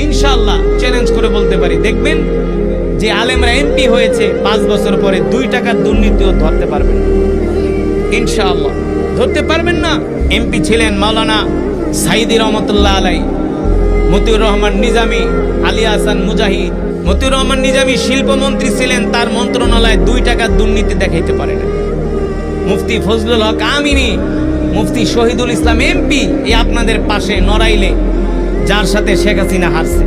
ইনশাআল্লাহ চ্যালেঞ্জ করে বলতে পারি, দেখবেন যে আলেমরা এমপি হয়েছে 5 বছর পরে 2 টাকার দুর্নীতিও ধরতে পারবেন, ইনশাআল্লাহ ধরতে পারবেন না। এমপি ছিলেন মাওলানা সাইদি রহমতুল্লাহ আলাই, মতিউর রহমান নিজামী, আলী হাসান মুজাহিদ। মতিউর রহমান নিজামী শিল্পমন্ত্রী ছিলেন, তার মন্ত্রণালয়ে 2 টাকার দুর্নীতি দেখাইতে পারে না। মুফতি ফজলুল হক আমিনী, মুফতি শহীদুল ইসলাম এমপি, এই আপনাদের পাশে নড়াইলে, যার সাথে শেখ হাসিনা হারছে,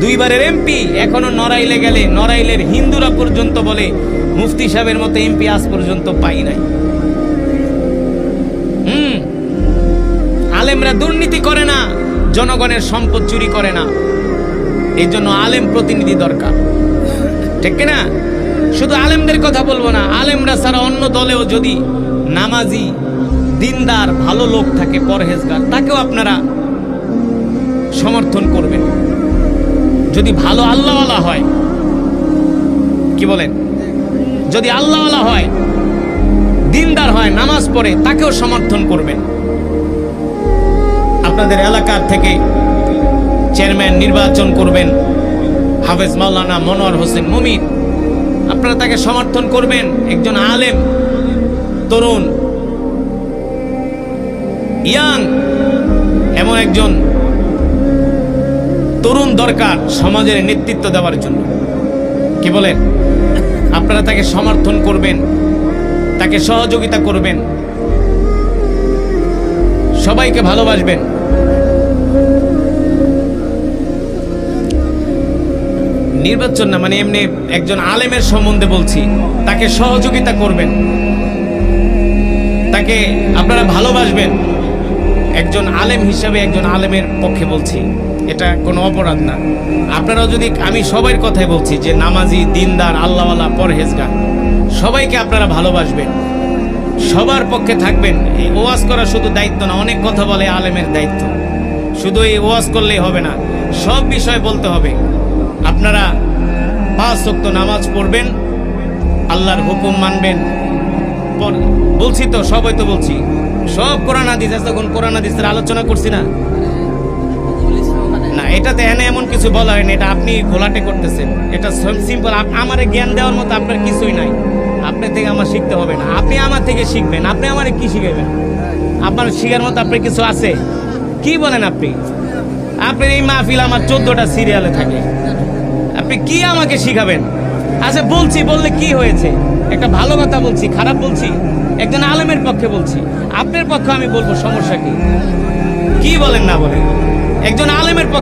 2 বারের এমপি। এখনো নড়াইলে গেলে নড়াইলের হিন্দুরা পর্যন্ত বলে মুফতি সাহেবের মতো এমপি আজ পর্যন্ত পাই নাই। আলেমরা দুর্নীতি করে না, জনগণের সম্পদ চুরি করে না। এই জন্য আলেম প্রতিনিধি দরকার, ঠিক না? শুধু আলেমদের কথা বলবো না, আলেমরা ছাড়া অন্য দলেও যদি নামাজি, দিনদার, ভালো লোক থাকে, পরহেজগার, তাকেও আপনারা সমর্থন করবেন। যদি ভালো আল্লাহওয়ালা হয়, কি বলেন, যদি আল্লাহওয়ালা হয়, দিনদার হয়, নামাজ পড়ে, তাকেও সমর্থন করবেন। আপনাদের এলাকার থেকে চেয়ারম্যান নির্বাচন করবেন হাফেজ মাওলানা মনোয়ার হোসেন মুমিন, আপনারা তাকে সমর্থন করবেন। একজন আলেম, তরুণ, ইয়াং, এমন একজন তরুণ দরকার সমাজের নেতৃত্ব দেওয়ার জন্য, কি বলেন? আপনারা তাকে সমর্থন করবেন, তাকে সহযোগিতা করবেন, সবাইকে ভালোবাসবেন। নির্বাচন না, মানে এমনি একজন আলেমের সম্বন্ধে বলছি, তাকে সহযোগিতা করবেন, তাকে আপনারা ভালোবাসবেন। একজন আলেম হিসাবে একজন আলেমের পক্ষে বলছি, এটা কোনো অপরাধ না। আপনারাও যদি, আমি সবার কথাই বলছি যে নামাজি, দিনদার, আল্লাহওয়ালা, পরহেজগার, সবাইকে আপনারা ভালোবাসবেন, সবার পক্ষে থাকবেন। এই ওয়াজ করা শুধু দায়িত্ব না, অনেক কথা বলে আলেমের দায়িত্ব। শুধু এই ওয়াজ করলেই হবে না, সব বিষয় বলতে হবে। আপনারা 5 ওয়াক্ত নামাজ পড়বেন, আল্লাহর হুকুম মানবেন। বলছি তো, সবাই তো বলছি, সব কোরআন হাদিস। তখন কোরআন হাদিসের আলোচনা করছি না, না এটাতে এনে এমন কিছু বলা হয়নি, এটা আপনি ঘোলাটে করতেছেন। এটা সিম্পল, আমারে জ্ঞান দেওয়ার মতো আপনার কিছুই নাই। আপনার থেকে আমার শিখতে হবে না, আপনি আমার থেকে শিখবেন। আপনি আমারে কি শিখাবেন? আপনার শিখার মতো আপনার কিছু আছে? কি বলেন আপনি? আপনার এই মাহফিল আমার 14টা সিরিয়ালে থাকে, আপনি কি আমাকে শিখাবেন? আচ্ছা বলছি, বললে কি হয়েছে? একটা ভালো কথা বলছি, খারাপ বলছি? একজন আলেমের পক্ষে বলছি, আপনার পক্ষে আমি বলবো, সমস্যা কি? কি বলেন না বলেন? একজন আলেমের পক্ষে